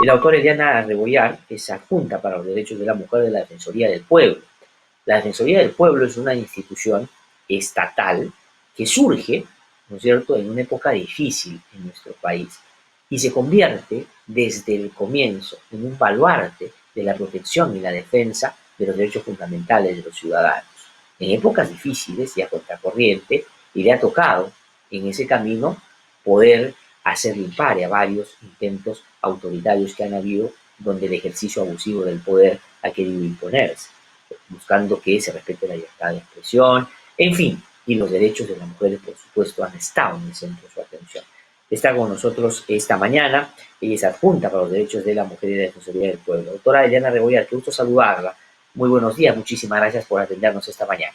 La autora Eliana Rebollar es adjunta para los derechos de la mujer de la Defensoría del Pueblo. La Defensoría del Pueblo es una institución estatal que surge, ¿no es cierto?, en una época difícil en nuestro país y se convierte desde el comienzo en un baluarte de la protección y la defensa de los derechos fundamentales de los ciudadanos. En épocas difíciles y a contracorriente, y le ha tocado en ese camino poder hacer limpar a varios intentos autoritarios que han habido donde el ejercicio abusivo del poder ha querido imponerse, buscando que se respete la libertad de expresión, en fin, y los derechos de las mujeres, por supuesto, han estado en el centro de su atención. Está con nosotros esta mañana, ella es adjunta para los derechos de la mujer y de la Defensoría del Pueblo. Doctora Eliana Rebollar, qué gusto saludarla. Muy buenos días, muchísimas gracias por atendernos esta mañana.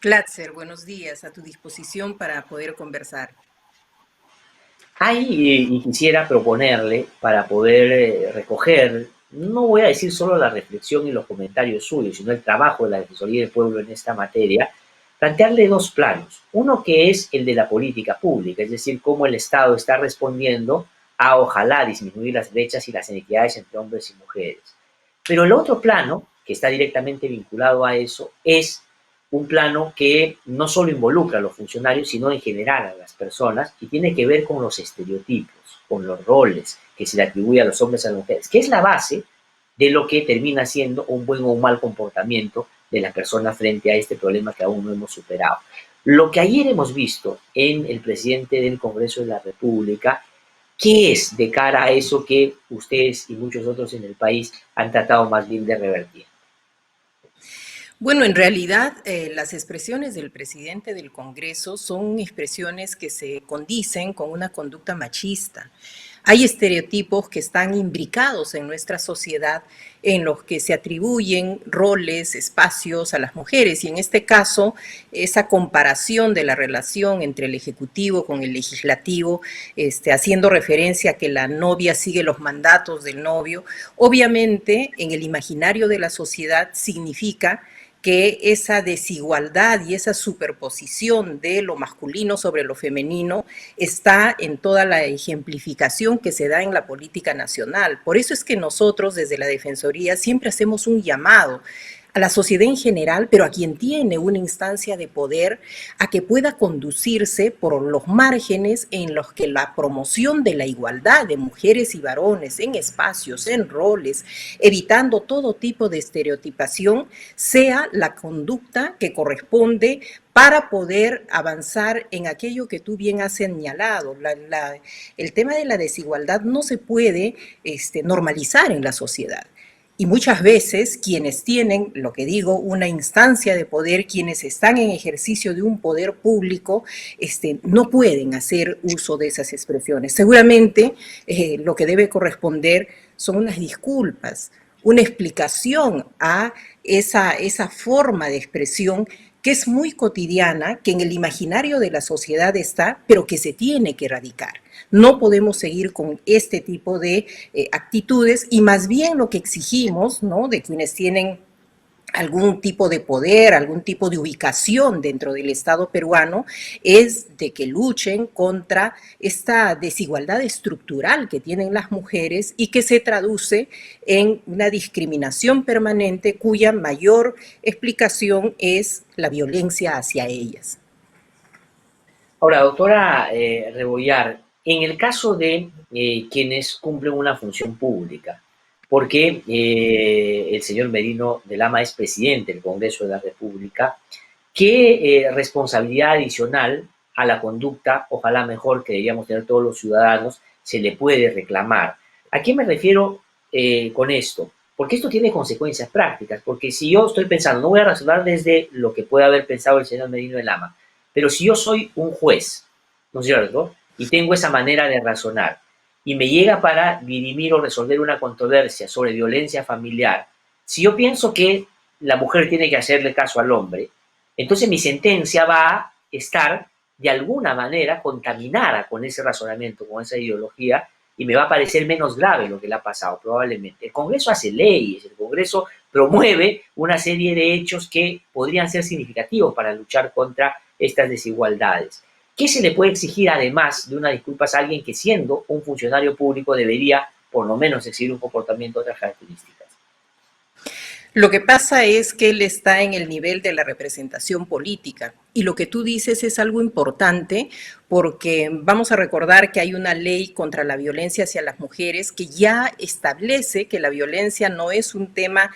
Platzer, buenos días, a tu disposición para poder conversar. Y quisiera proponerle, para poder recoger, no voy a decir solo la reflexión y los comentarios suyos, sino el trabajo de la Defensoría del Pueblo en esta materia, plantearle dos planos. Uno que es el de la política pública, es decir, cómo el Estado está respondiendo a, ojalá, disminuir las brechas y las inequidades entre hombres y mujeres. Pero el otro plano, que está directamente vinculado a eso, es un plano que no solo involucra a los funcionarios, sino en general a las personas, y tiene que ver con los estereotipos, con los roles que se le atribuye a los hombres y a las mujeres, que es la base de lo que termina siendo un buen o un mal comportamiento de la persona frente a este problema que aún no hemos superado. Lo que ayer hemos visto en el presidente del Congreso de la República, ¿qué es de cara a eso que ustedes y muchos otros en el país han tratado más bien de revertir? Bueno, en realidad las expresiones del presidente del Congreso son expresiones que se condicen con una conducta machista. Hay estereotipos que están imbricados en nuestra sociedad en los que se atribuyen roles, espacios a las mujeres y en este caso esa comparación de la relación entre el Ejecutivo con el Legislativo, haciendo referencia a que la novia sigue los mandatos del novio, obviamente en el imaginario de la sociedad significa que esa desigualdad y esa superposición de lo masculino sobre lo femenino está en toda la ejemplificación que se da en la política nacional. Por eso es que nosotros desde la Defensoría siempre hacemos un llamado a la sociedad en general, pero a quien tiene una instancia de poder, a que pueda conducirse por los márgenes en los que la promoción de la igualdad de mujeres y varones en espacios, en roles, evitando todo tipo de estereotipación, sea la conducta que corresponde para poder avanzar en aquello que tú bien has señalado. El tema de la desigualdad no se puede normalizar en la sociedad. Y muchas veces quienes tienen, lo que digo, una instancia de poder, quienes están en ejercicio de un poder público, no pueden hacer uso de esas expresiones. Seguramente lo que debe corresponder son unas disculpas, una explicación a esa forma de expresión que es muy cotidiana, que en el imaginario de la sociedad está, pero que se tiene que erradicar. No podemos seguir con este tipo de actitudes y más bien lo que exigimos, ¿no?, de quienes tienen algún tipo de poder, algún tipo de ubicación dentro del Estado peruano, es de que luchen contra esta desigualdad estructural que tienen las mujeres y que se traduce en una discriminación permanente cuya mayor explicación es la violencia hacia ellas. Ahora, doctora Rebollar, en el caso de quienes cumplen una función pública, porque el señor Merino de Lama es presidente del Congreso de la República, ¿qué responsabilidad adicional a la conducta, ojalá mejor que deberíamos tener todos los ciudadanos, se le puede reclamar? ¿A qué me refiero con esto? Porque esto tiene consecuencias prácticas, porque si yo estoy pensando, no voy a razonar desde lo que puede haber pensado el señor Merino de Lama, pero si yo soy un juez, ¿no es cierto?, y tengo esa manera de razonar, y me llega para dirimir o resolver una controversia sobre violencia familiar, si yo pienso que la mujer tiene que hacerle caso al hombre, entonces mi sentencia va a estar de alguna manera contaminada con ese razonamiento, con esa ideología, y me va a parecer menos grave lo que le ha pasado, probablemente. El Congreso hace leyes, el Congreso promueve una serie de hechos que podrían ser significativos para luchar contra estas desigualdades. ¿Qué se le puede exigir además de una disculpa a alguien que siendo un funcionario público debería por lo menos exhibir un comportamiento de otras características. Lo que pasa es que él está en el nivel de la representación política y lo que tú dices es algo importante porque vamos a recordar que hay una ley contra la violencia hacia las mujeres que ya establece que la violencia no es un tema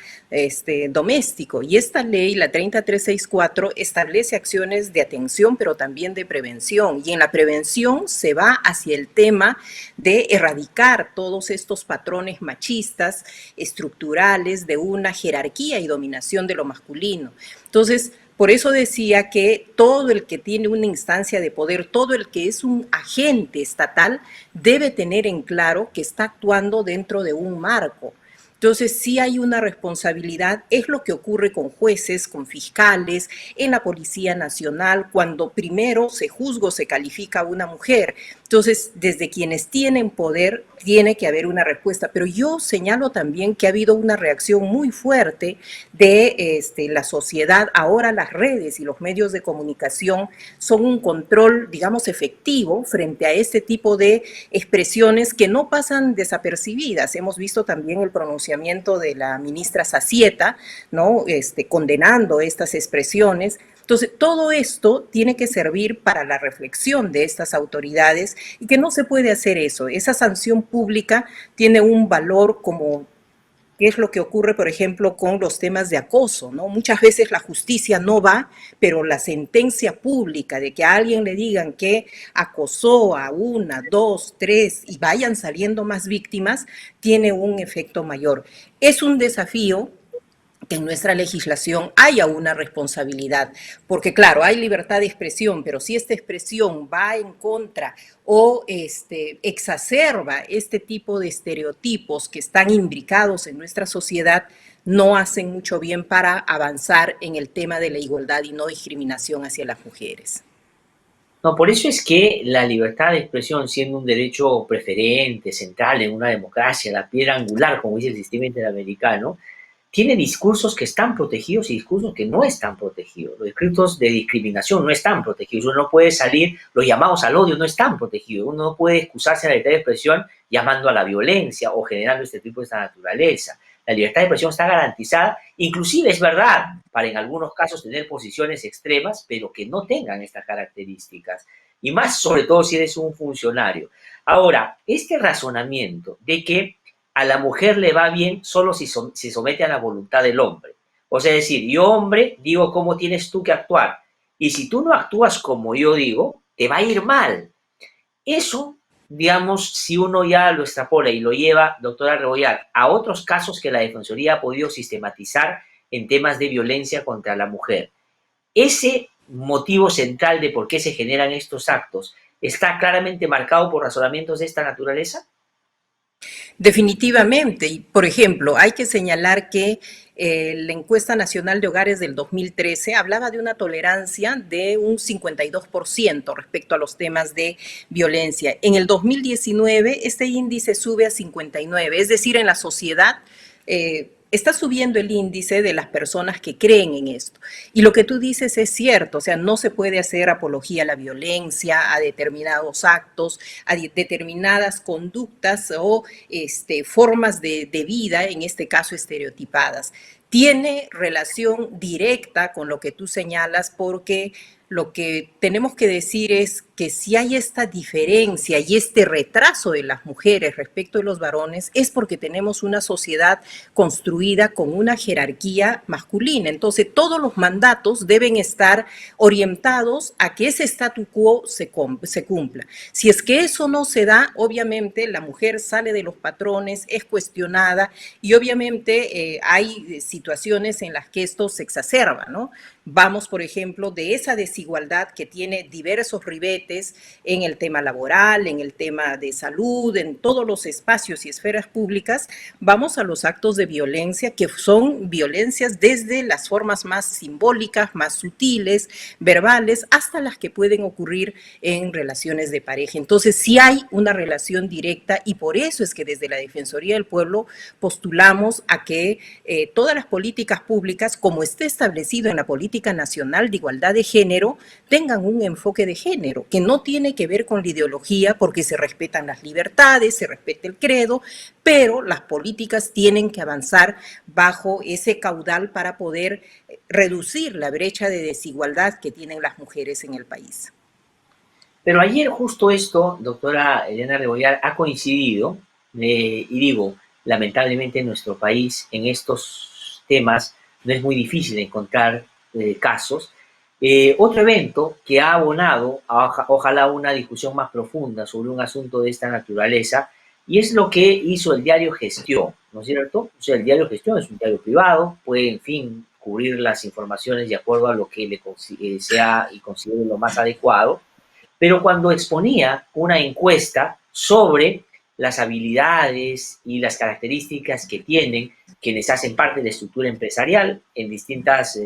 doméstico y esta ley, la 30364, establece acciones de atención pero también de prevención y en la prevención se va hacia el tema de erradicar todos estos patrones machistas estructurales de una jerarquía y dominación de lo masculino. Entonces, por eso decía que todo el que tiene una instancia de poder, todo el que es un agente estatal, debe tener en claro que está actuando dentro de un marco. Entonces, sí hay una responsabilidad, es lo que ocurre con jueces, con fiscales, en la Policía Nacional, cuando primero se juzga o se califica a una mujer. Entonces, desde quienes tienen poder, tiene que haber una respuesta. Pero yo señalo también que ha habido una reacción muy fuerte de la sociedad. Ahora las redes y los medios de comunicación son un control, digamos, efectivo frente a este tipo de expresiones que no pasan desapercibidas. Hemos visto también el pronunciamiento de la ministra Zazieta, ¿no? Condenando estas expresiones. Entonces, todo esto tiene que servir para la reflexión de estas autoridades y que no se puede hacer eso. Esa sanción pública tiene un valor como qué es lo que ocurre, por ejemplo, con los temas de acoso, ¿no? Muchas veces la justicia no va, pero la sentencia pública de que a alguien le digan que acosó a una, dos, tres y vayan saliendo más víctimas, tiene un efecto mayor. Es un desafío que en nuestra legislación haya una responsabilidad, porque claro, hay libertad de expresión, pero si esta expresión va en contra o exacerba este tipo de estereotipos que están imbricados en nuestra sociedad, no hacen mucho bien para avanzar en el tema de la igualdad y no discriminación hacia las mujeres. No, por eso es que la libertad de expresión, siendo un derecho preferente, central en una democracia, la piedra angular, como dice el sistema interamericano, tiene discursos que están protegidos y discursos que no están protegidos. Los discursos de discriminación no están protegidos. Uno no puede salir, los llamados al odio no están protegidos. Uno no puede excusarse en la libertad de expresión llamando a la violencia o generando este tipo de esta naturaleza. La libertad de expresión está garantizada, inclusive es verdad, para en algunos casos tener posiciones extremas, pero que no tengan estas características. Y más sobre todo si eres un funcionario. Ahora, este razonamiento de que a la mujer le va bien solo si se somete a la voluntad del hombre. O sea, es decir, yo hombre digo cómo tienes tú que actuar. Y si tú no actúas como yo digo, te va a ir mal. Eso, digamos, si uno ya lo extrapola y lo lleva, doctora Rebollar, a otros casos que la Defensoría ha podido sistematizar en temas de violencia contra la mujer. Ese motivo central de por qué se generan estos actos está claramente marcado por razonamientos de esta naturaleza. Definitivamente, y por ejemplo, hay que señalar que la encuesta nacional de hogares del 2013 hablaba de una tolerancia de un 52% respecto a los temas de violencia. En el 2019 este índice sube a 59, es decir, en la sociedad está subiendo el índice de las personas que creen en esto. Y lo que tú dices es cierto, o sea, no se puede hacer apología a la violencia, a determinados actos, a determinadas conductas o formas de vida, en este caso estereotipadas. Tiene relación directa con lo que tú señalas porque lo que tenemos que decir es que si hay esta diferencia y este retraso de las mujeres respecto de los varones es porque tenemos una sociedad construida con una jerarquía masculina. Entonces, todos los mandatos deben estar orientados a que ese statu quo se cumpla. Si es que eso no se da, obviamente la mujer sale de los patrones, es cuestionada y obviamente hay situaciones en las que esto se exacerba, ¿no? Vamos, por ejemplo, de esa desigualdad que tiene diversos ribetes en el tema laboral, en el tema de salud, en todos los espacios y esferas públicas, vamos a los actos de violencia que son violencias desde las formas más simbólicas, más sutiles, verbales, hasta las que pueden ocurrir en relaciones de pareja. Entonces, sí hay una relación directa y por eso es que desde la Defensoría del Pueblo postulamos a que todas las políticas públicas, como esté establecido en la Política Nacional de Igualdad de Género, género tengan un enfoque de género, que no tiene que ver con la ideología, porque se respetan las libertades, se respeta el credo, pero las políticas tienen que avanzar bajo ese caudal para poder reducir la brecha de desigualdad que tienen las mujeres en el país. Pero ayer justo esto, doctora Elena Rebollar, ha coincidido, y digo, lamentablemente en nuestro país, en estos temas, no es muy difícil encontrar casos. Otro evento que ha abonado a, ojalá, una discusión más profunda sobre un asunto de esta naturaleza, y es lo que hizo el diario Gestión, ¿no es cierto? O sea, el diario Gestión es un diario privado, puede, en fin, cubrir las informaciones de acuerdo a lo que le sea y considere lo más adecuado, pero cuando exponía una encuesta sobre las habilidades y las características que tienen quienes hacen parte de la estructura empresarial en distintas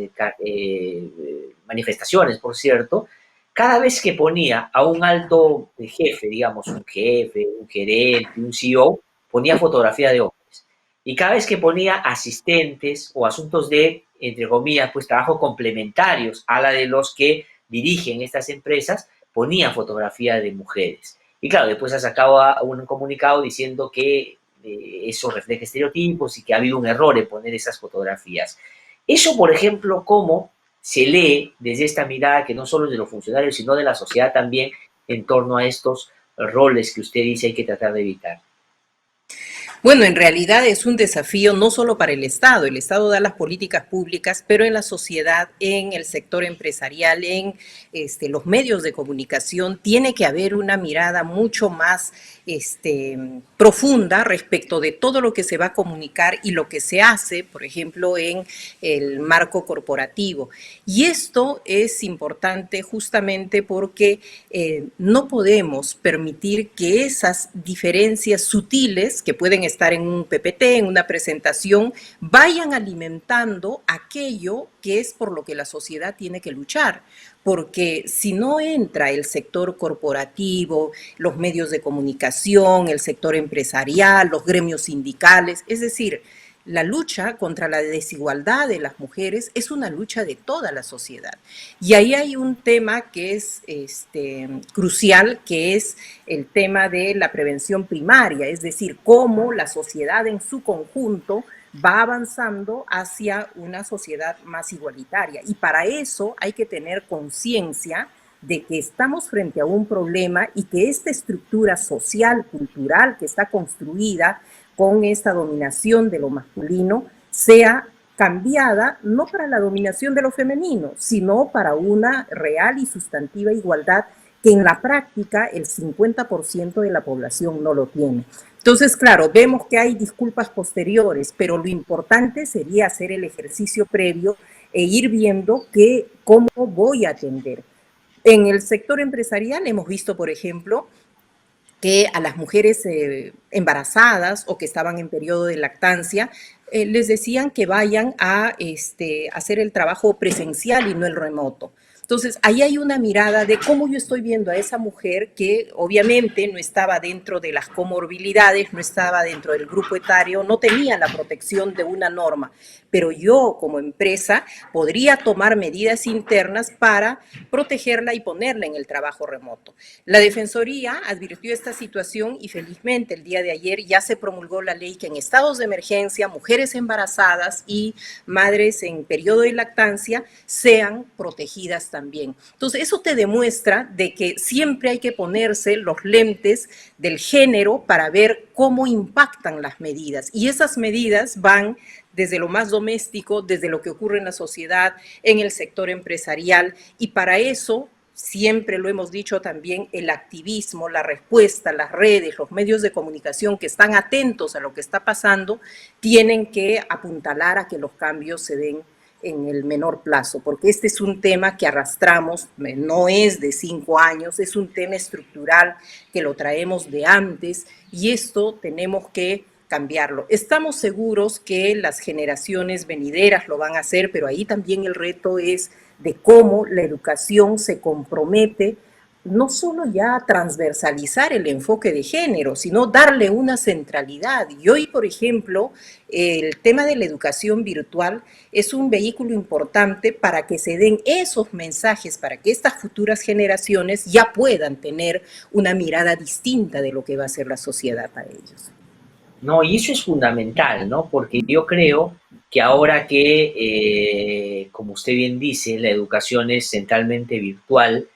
manifestaciones, por cierto, cada vez que ponía a un alto jefe, digamos, un jefe, un gerente, un CEO, ponía fotografía de hombres. Y cada vez que ponía asistentes o asuntos de, entre comillas, pues trabajo complementarios a la de los que dirigen estas empresas, ponía fotografía de mujeres. Y claro, después ha sacado un comunicado diciendo que eso refleja estereotipos y que ha habido un error en poner esas fotografías. Eso, por ejemplo, cómo se lee desde esta mirada que no solo es de los funcionarios, sino de la sociedad también en torno a estos roles que usted dice hay que tratar de evitar. Bueno, en realidad es un desafío no solo para el Estado da las políticas públicas, pero en la sociedad, en el sector empresarial, en los medios de comunicación, tiene que haber una mirada mucho más profunda respecto de todo lo que se va a comunicar y lo que se hace, por ejemplo, en el marco corporativo. Y esto es importante justamente porque no podemos permitir que esas diferencias sutiles que pueden estar en un PPT, en una presentación, vayan alimentando aquello que es por lo que la sociedad tiene que luchar. Porque si no entra el sector corporativo, los medios de comunicación, el sector empresarial, los gremios sindicales, es decir, la lucha contra la desigualdad de las mujeres es una lucha de toda la sociedad. Y ahí hay un tema que es crucial, que es el tema de la prevención primaria, es decir, cómo la sociedad en su conjunto va avanzando hacia una sociedad más igualitaria. Y para eso hay que tener conciencia de que estamos frente a un problema y que esta estructura social, cultural que está construida con esta dominación de lo masculino sea cambiada no para la dominación de lo femenino, sino para una real y sustantiva igualdad que en la práctica el 50% de la población no lo tiene. Entonces, claro, vemos que hay disculpas posteriores, pero lo importante sería hacer el ejercicio previo e ir viendo cómo voy a atender. En el sector empresarial hemos visto, por ejemplo, que a las mujeres embarazadas o que estaban en periodo de lactancia, les decían que vayan a hacer el trabajo presencial y no el remoto. Entonces, ahí hay una mirada de cómo yo estoy viendo a esa mujer que obviamente no estaba dentro de las comorbilidades, no estaba dentro del grupo etario, no tenía la protección de una norma, pero yo como empresa podría tomar medidas internas para protegerla y ponerla en el trabajo remoto. La Defensoría advirtió esta situación y felizmente el día de ayer ya se promulgó la ley que en estados de emergencia, mujeres embarazadas y madres en periodo de lactancia sean protegidas también. Entonces, eso te demuestra de que siempre hay que ponerse los lentes del género para ver cómo impactan las medidas. Y esas medidas van desde lo más doméstico, desde lo que ocurre en la sociedad, en el sector empresarial, y para eso, siempre lo hemos dicho también, el activismo, la respuesta, las redes, los medios de comunicación que están atentos a lo que está pasando, tienen que apuntalar a que los cambios se den en el menor plazo, porque este es un tema que arrastramos, no es de 5 años, es un tema estructural que lo traemos de antes y esto tenemos que cambiarlo. Estamos seguros que las generaciones venideras lo van a hacer, pero ahí también el reto es de cómo la educación se compromete no solo ya transversalizar el enfoque de género, sino darle una centralidad. Y hoy, por ejemplo, el tema de la educación virtual es un vehículo importante para que se den esos mensajes, para que estas futuras generaciones ya puedan tener una mirada distinta de lo que va a ser la sociedad para ellos. No, y eso es fundamental, ¿no? Porque yo creo que ahora que, como usted bien dice, la educación es centralmente virtual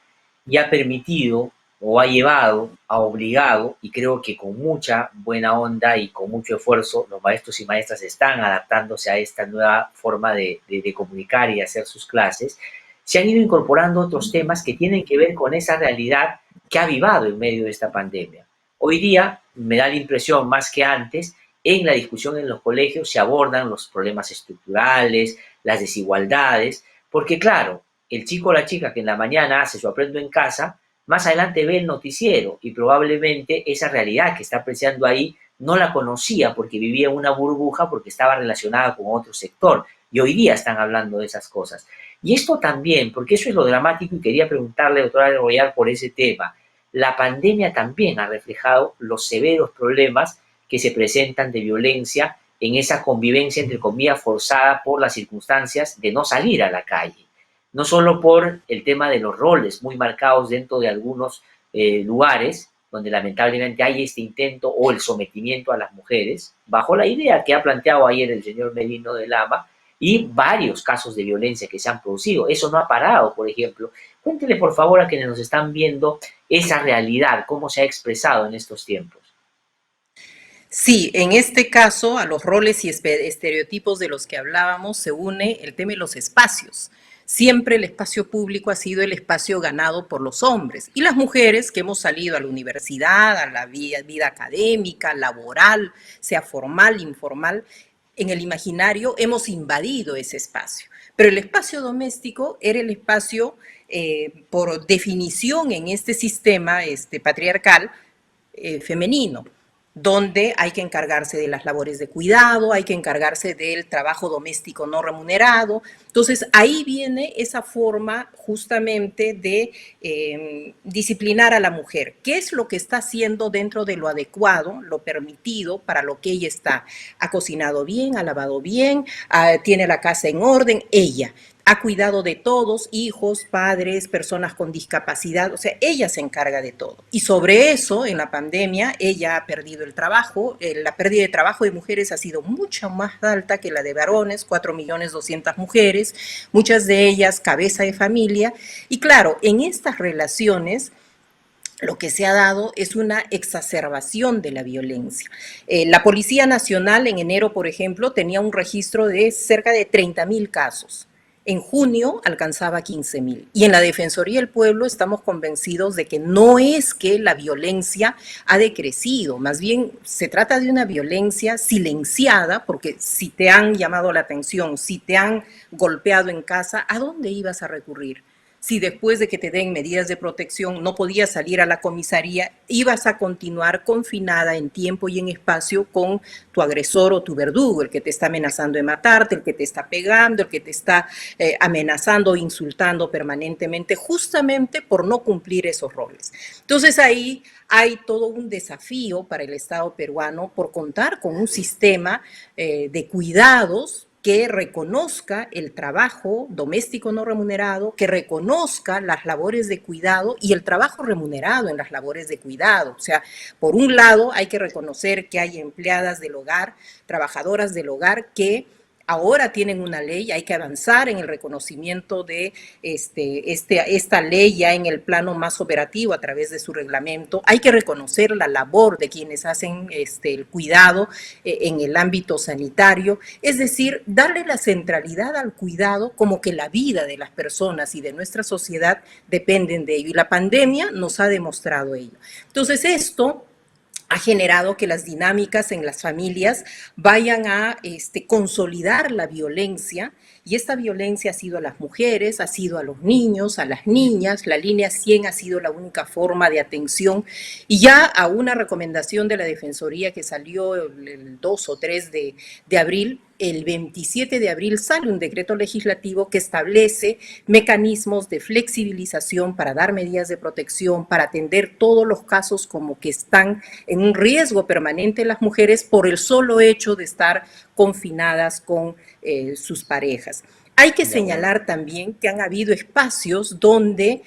y ha permitido o ha llevado, ha obligado, y creo que con mucha buena onda y con mucho esfuerzo, los maestros y maestras están adaptándose a esta nueva forma de comunicar y hacer sus clases, se han ido incorporando otros temas que tienen que ver con esa realidad que ha vivado en medio de esta pandemia. Hoy día me da la impresión, más que antes, en la discusión en los colegios se abordan los problemas estructurales, las desigualdades, porque claro, el chico o la chica que en la mañana hace su aprendo en casa, más adelante ve el noticiero y probablemente esa realidad que está apreciando ahí no la conocía porque vivía en una burbuja, porque estaba relacionada con otro sector. Y hoy día están hablando de esas cosas. Y esto también, porque eso es lo dramático y quería preguntarle, doctora Rebollar, por ese tema. La pandemia también ha reflejado los severos problemas que se presentan de violencia en esa convivencia, entre comillas, forzada por las circunstancias de no salir a la calle. No solo por el tema de los roles muy marcados dentro de algunos lugares, donde lamentablemente hay este intento o el sometimiento a las mujeres, bajo la idea que ha planteado ayer el señor Merino de Lama, y varios casos de violencia que se han producido. Eso no ha parado, por ejemplo. Cuéntele, por favor, a quienes nos están viendo esa realidad, cómo se ha expresado en estos tiempos. Sí, en este caso, a los roles y estereotipos de los que hablábamos se une el tema de los espacios. Siempre el espacio público ha sido el espacio ganado por los hombres y las mujeres que hemos salido a la universidad, a la vida académica, laboral, sea formal, informal, en el imaginario hemos invadido ese espacio. Pero el espacio doméstico era el espacio, por definición en este sistema patriarcal, femenino, donde hay que encargarse de las labores de cuidado, hay que encargarse del trabajo doméstico no remunerado. Entonces, ahí viene esa forma justamente de disciplinar a la mujer. ¿Qué es lo que está haciendo dentro de lo adecuado, lo permitido para lo que ella está? Ha cocinado bien, ha lavado bien, tiene la casa en orden, ella ha cuidado de todos, hijos, padres, personas con discapacidad, o sea, ella se encarga de todo. Y sobre eso, en la pandemia, ella ha perdido el trabajo, la pérdida de trabajo de mujeres ha sido mucho más alta que la de varones, 4.200.000 mujeres, muchas de ellas cabeza de familia, y claro, en estas relaciones, lo que se ha dado es una exacerbación de la violencia. La Policía Nacional en enero, por ejemplo, tenía un registro de cerca de 30.000 casos. En junio alcanzaba 15.000. Y en la Defensoría del Pueblo estamos convencidos de que no es que la violencia ha decrecido, más bien se trata de una violencia silenciada, porque si te han llamado la atención, si te han golpeado en casa, ¿a dónde ibas a recurrir? Si después de que te den medidas de protección no podías salir a la comisaría, ibas a continuar confinada en tiempo y en espacio con tu agresor o tu verdugo, el que te está amenazando de matarte, el que te está pegando, el que te está amenazando o insultando permanentemente, justamente por no cumplir esos roles. Entonces ahí hay todo un desafío para el Estado peruano por contar con un sistema de cuidados que reconozca el trabajo doméstico no remunerado, que reconozca las labores de cuidado y el trabajo remunerado en las labores de cuidado. O sea, por un lado hay que reconocer que hay empleadas del hogar, trabajadoras del hogar que ahora tienen una ley, hay que avanzar en el reconocimiento de esta ley ya en el plano más operativo a través de su reglamento. Hay que reconocer la labor de quienes hacen el cuidado en el ámbito sanitario, es decir, darle la centralidad al cuidado como que la vida de las personas y de nuestra sociedad dependen de ello. Y la pandemia nos ha demostrado ello. Entonces, esto ha generado que las dinámicas en las familias vayan a consolidar la violencia, y esta violencia ha sido a las mujeres, ha sido a los niños, a las niñas. La línea 100 ha sido la única forma de atención, y ya a una recomendación de la Defensoría que salió el 2 o 3 de abril, el 27 de abril sale un decreto legislativo que establece mecanismos de flexibilización para dar medidas de protección, para atender todos los casos como que están en un riesgo permanente las mujeres por el solo hecho de estar confinadas con sus parejas. Hay que señalar también que han habido espacios donde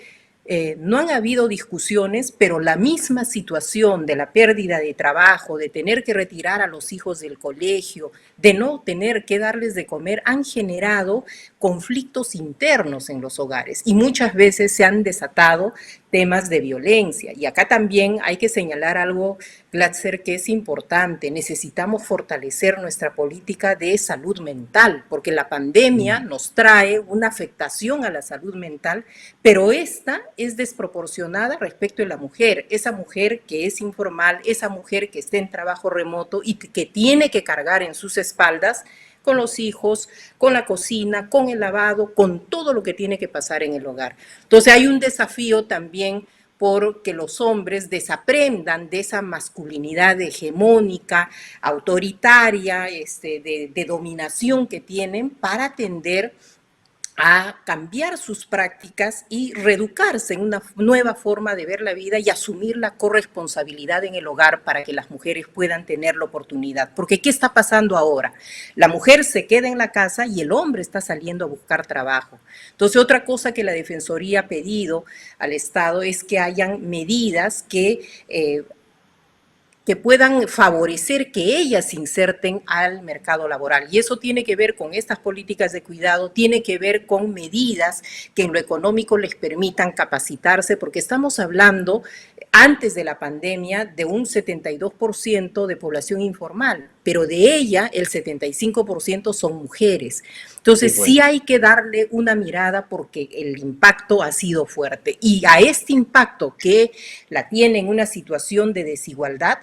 no han habido discusiones, pero la misma situación de la pérdida de trabajo, de tener que retirar a los hijos del colegio, de no tener que darles de comer, han generado conflictos internos en los hogares y muchas veces se han desatado temas de violencia. Y acá también hay que señalar algo, Glatzer, que es importante. Necesitamos fortalecer nuestra política de salud mental, porque la pandemia nos trae una afectación a la salud mental, pero esta es desproporcionada respecto a la mujer, esa mujer que es informal, esa mujer que está en trabajo remoto y que tiene que cargar en sus espaldas con los hijos, con la cocina, con el lavado, con todo lo que tiene que pasar en el hogar. Entonces hay un desafío también porque los hombres desaprendan de esa masculinidad hegemónica, autoritaria, de dominación que tienen para atender a cambiar sus prácticas y reeducarse en una nueva forma de ver la vida y asumir la corresponsabilidad en el hogar para que las mujeres puedan tener la oportunidad. Porque ¿qué está pasando ahora? La mujer se queda en la casa y el hombre está saliendo a buscar trabajo. Entonces, otra cosa que la Defensoría ha pedido al Estado es que hayan medidas que puedan favorecer que ellas se inserten al mercado laboral. Y eso tiene que ver con estas políticas de cuidado, tiene que ver con medidas que en lo económico les permitan capacitarse, porque estamos hablando, antes de la pandemia, de un 72% de población informal, pero de ella el 75% son mujeres. Entonces sí hay que darle una mirada porque el impacto ha sido fuerte. Y a este impacto que la tiene en una situación de desigualdad,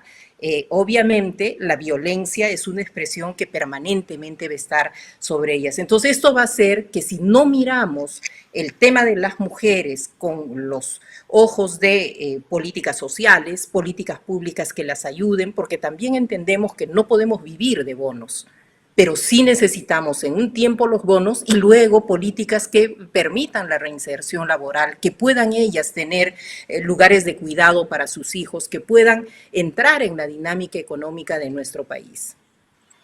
obviamente la violencia es una expresión que permanentemente va a estar sobre ellas. Entonces esto va a hacer que si no miramos el tema de las mujeres con los ojos de políticas sociales, políticas públicas que las ayuden, porque también entendemos que no podemos vivir de bonos, pero sí necesitamos en un tiempo los bonos y luego políticas que permitan la reinserción laboral, que puedan ellas tener lugares de cuidado para sus hijos, que puedan entrar en la dinámica económica de nuestro país.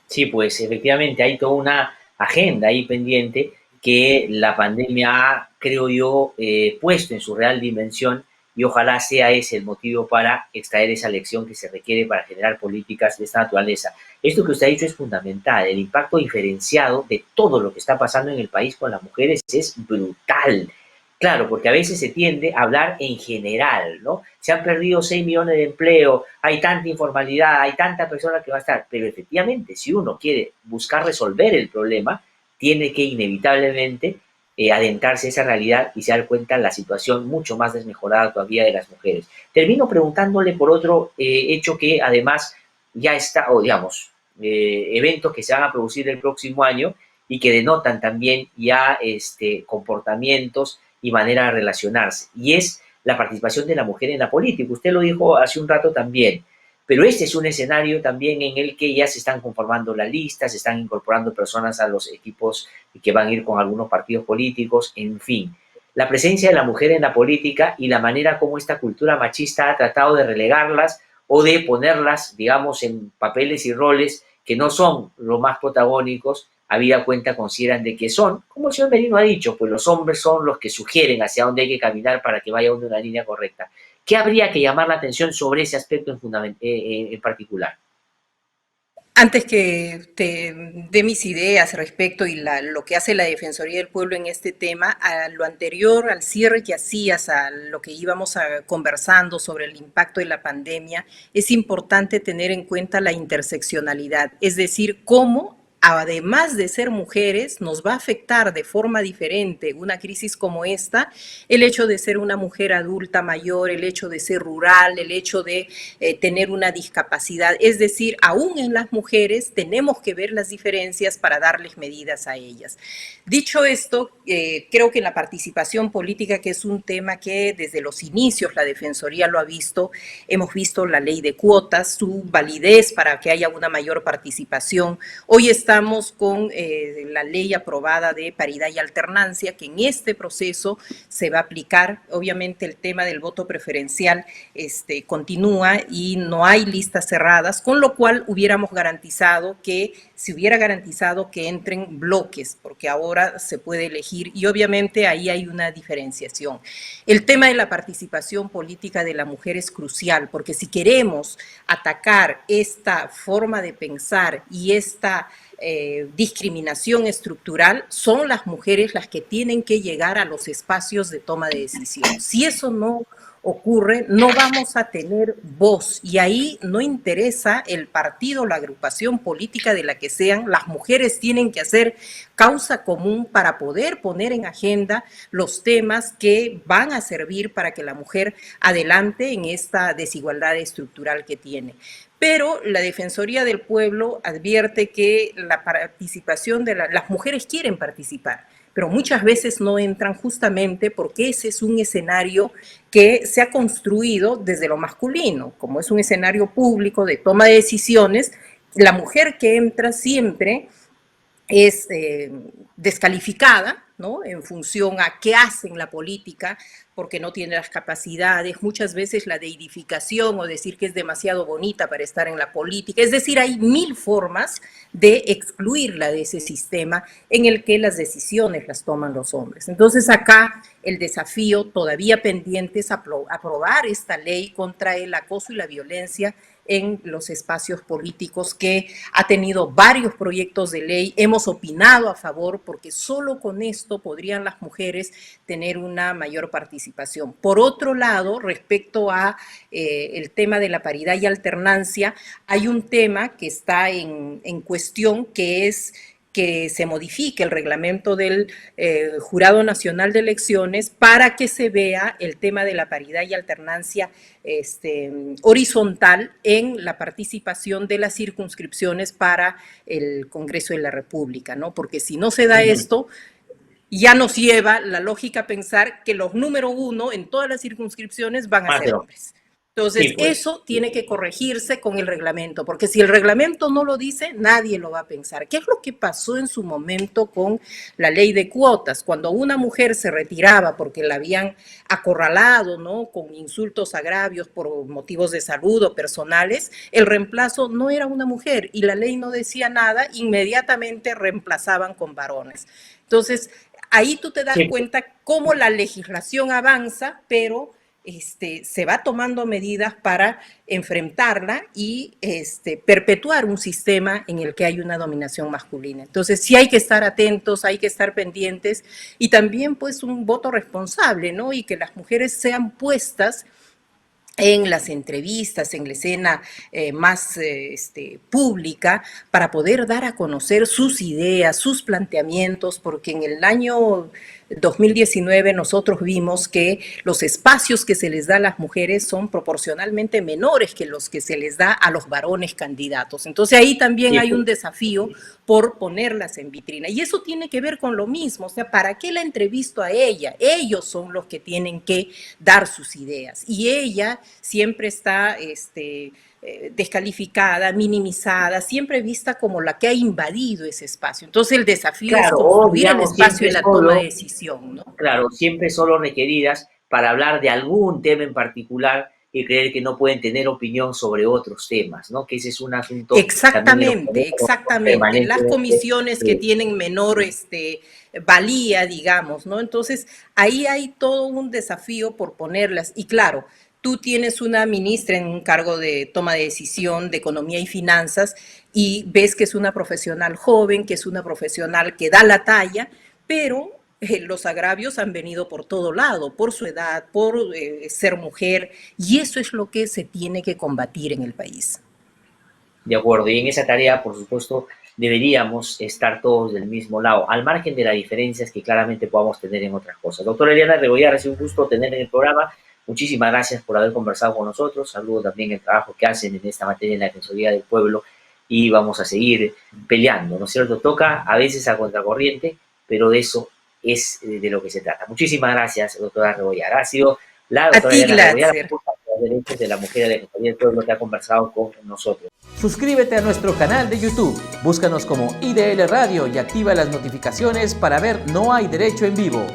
Sí, pues efectivamente hay toda una agenda ahí pendiente que la pandemia ha, creo yo, puesto en su real dimensión y ojalá sea ese el motivo para extraer esa lección que se requiere para generar políticas de esta naturaleza. Esto que usted ha dicho es fundamental, el impacto diferenciado de todo lo que está pasando en el país con las mujeres es brutal. Claro, porque a veces se tiende a hablar en general, ¿no? Se han perdido 6 millones de empleo, hay tanta informalidad, hay tanta persona que va a estar, pero efectivamente, si uno quiere buscar resolver el problema, tiene que inevitablemente adentrarse a esa realidad y se dar cuenta de la situación mucho más desmejorada todavía de las mujeres. Termino preguntándole por otro hecho que además ya está, o digamos, eventos que se van a producir el próximo año y que denotan también ya comportamientos y manera de relacionarse, y es la participación de la mujer en la política. Usted lo dijo hace un rato también, pero este es un escenario también en el que ya se están conformando las listas, se están incorporando personas a los equipos que van a ir con algunos partidos políticos, en fin. La presencia de la mujer en la política y la manera como esta cultura machista ha tratado de relegarlas o de ponerlas, digamos, en papeles y roles que no son los más protagónicos, habida cuenta consideran de que son, como el señor Merino ha dicho, pues los hombres son los que sugieren hacia dónde hay que caminar para que vaya uno en la línea correcta. ¿Qué habría que llamar la atención sobre ese aspecto en particular? Antes que te dé mis ideas respecto y lo que hace la Defensoría del Pueblo en este tema, a lo anterior, al cierre que hacías, a lo que íbamos conversando sobre el impacto de la pandemia, es importante tener en cuenta la interseccionalidad, es decir, cómo además de ser mujeres, nos va a afectar de forma diferente una crisis como esta, el hecho de ser una mujer adulta mayor, el hecho de ser rural, el hecho de tener una discapacidad. Es decir, aún en las mujeres tenemos que ver las diferencias para darles medidas a ellas. Dicho esto, creo que la participación política, que es un tema que desde los inicios la Defensoría lo ha visto, hemos visto la ley de cuotas, su validez para que haya una mayor participación. Hoy está estamos con la ley aprobada de paridad y alternancia, que en este proceso se va a aplicar. Obviamente el tema del voto preferencial continúa y no hay listas cerradas, con lo cual se hubiera garantizado que entren bloques, porque ahora se puede elegir y obviamente ahí hay una diferenciación. El tema de la participación política de la mujer es crucial, porque si queremos atacar esta forma de pensar y esta discriminación estructural, son las mujeres las que tienen que llegar a los espacios de toma de decisión. Si eso no ocurre, no vamos a tener voz y ahí no interesa el partido, la agrupación política de la que sean, las mujeres tienen que hacer causa común para poder poner en agenda los temas que van a servir para que la mujer adelante en esta desigualdad estructural que tiene. Pero la Defensoría del Pueblo advierte que la participación de las mujeres quieren participar, pero muchas veces no entran justamente porque ese es un escenario que se ha construido desde lo masculino, como es un escenario público de toma de decisiones, la mujer que entra siempre es descalificada, ¿no? En función a qué hace en la política, porque no tiene las capacidades, muchas veces la deidificación o decir que es demasiado bonita para estar en la política. Es decir, hay mil formas de excluirla de ese sistema en el que las decisiones las toman los hombres. Entonces acá el desafío todavía pendiente es aprobar esta ley contra el acoso y la violencia en los espacios políticos, que ha tenido varios proyectos de ley, hemos opinado a favor porque solo con esto podrían las mujeres tener una mayor participación. Por otro lado, respecto a el tema de la paridad y alternancia, hay un tema que está en cuestión, que es que se modifique el reglamento del Jurado Nacional de Elecciones para que se vea el tema de la paridad y alternancia horizontal en la participación de las circunscripciones para el Congreso de la República, ¿no? Porque si no se da esto, ya nos lleva la lógica a pensar que los número uno en todas las circunscripciones van a ser hombres. Entonces, sí, pues, eso tiene que corregirse con el reglamento, porque si el reglamento no lo dice, nadie lo va a pensar. ¿Qué es lo que pasó en su momento con la ley de cuotas? Cuando una mujer se retiraba porque la habían acorralado, ¿no?, con insultos, agravios por motivos de salud o personales, el reemplazo no era una mujer y la ley no decía nada, inmediatamente reemplazaban con varones. Entonces, ahí tú te das cuenta cómo la legislación avanza, pero se va tomando medidas para enfrentarla y perpetuar un sistema en el que hay una dominación masculina. Entonces sí hay que estar atentos, hay que estar pendientes y también pues un voto responsable, ¿no? Y que las mujeres sean puestas en las entrevistas, en la escena más pública, para poder dar a conocer sus ideas, sus planteamientos, porque en el año 2019 nosotros vimos que los espacios que se les da a las mujeres son proporcionalmente menores que los que se les da a los varones candidatos. Entonces ahí también hay un desafío por ponerlas en vitrina. Y eso tiene que ver con lo mismo, o sea, ¿para qué la entrevisto a ella? Ellos son los que tienen que dar sus ideas. Y ella siempre está descalificada, minimizada, siempre vista como la que ha invadido ese espacio. Entonces el desafío es construir el espacio en la toma de decisión, ¿no? Claro, siempre solo requeridas para hablar de algún tema en particular y creer que no pueden tener opinión sobre otros temas, ¿no? Que ese es un asunto... Exactamente, exactamente. Las comisiones que tienen menor valía, digamos, ¿no? Entonces, ahí hay todo un desafío por ponerlas. Y claro, tú tienes una ministra en un cargo de toma de decisión de economía y finanzas y ves que es una profesional joven, que es una profesional que da la talla, pero los agravios han venido por todo lado, por su edad, por ser mujer, y eso es lo que se tiene que combatir en el país. De acuerdo, y en esa tarea, por supuesto, deberíamos estar todos del mismo lado, al margen de las diferencias que claramente podamos tener en otras cosas. Doctora Eliana Rebollar, ha sido un gusto tenerla en el programa. Muchísimas gracias por haber conversado con nosotros. Saludo también el trabajo que hacen en esta materia en la Defensoría del Pueblo y vamos a seguir peleando, ¿no es cierto? Toca a veces a contracorriente, pero de eso es de lo que se trata. Muchísimas gracias, doctora Rebollar. Ha sido la doctora Eliana Rebollar. derechos de la mujer y la Defensoría del Pueblo que ha conversado con nosotros. Suscríbete a nuestro canal de YouTube, búscanos como IDL Radio y activa las notificaciones para ver No Hay Derecho en Vivo.